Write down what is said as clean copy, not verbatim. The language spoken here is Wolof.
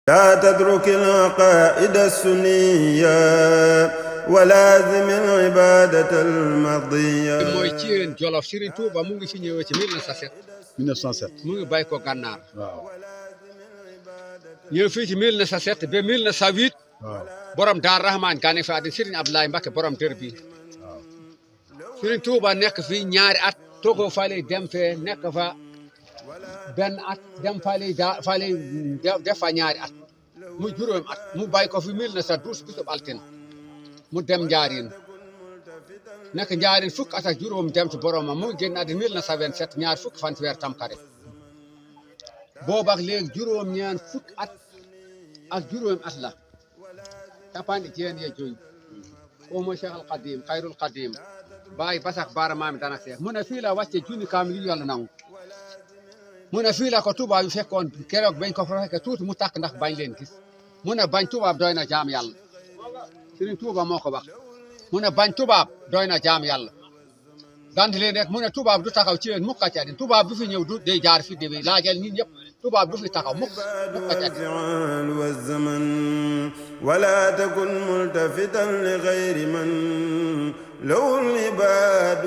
لا تترك العقائد السنية ولازم العبادة المرضية. mooy ci yéen Jolof Serigne Touba mu ngi fi ñëwee ci 1907. 1907 mu ngi bàyyi ko gànnaar. waaw ñëw fii ci 1907 ba 1908. waaw borom Daar Rahman gane fi àddina Serigne Abdoulaye Mbacke borom dër bi. waaw Serigne Touba nekk fii ñaari at toogoo fale dem fee nekk fa benn at dem fale def fa ñaari at mu juróomi at mu bàyyi ko fi 1912 bisub altine mu dem Njaarin nekk Njaarin fukk at ak juróom dem ci boromam mu génn àddina 1927 ñaar fukk fan ci weer Tamxarit boobu ak léegi juróom-ñeent fukk at ak juróomi at la tapandi jeen ye joy o mo Cheikh al Qadim Khairul Qadim baay basak baara maami dana seex mu ne fii la wàcce junni kaamil yu Yàlla nangu mu ne fii la ko tubaab yu fekkoon keroog bañ ko fa fekke tuuti mu tàkk ndax bañ leen gis mu ne bañ tubaab doy na jaam Yàlla Sëriñ Tuuba moo ko wax mu ne bañ tubaab doy na jaam Yàlla dant leen rek mu ne tubaab du taxaw ci yéen mukk ci àddina tubaab du fi ñëw du day jaar fi déwé laajal nit ñëpp tubaab du fi taxaw mukk ci àddina والزمن ولا تكن ملتفتا لغير من له العباد.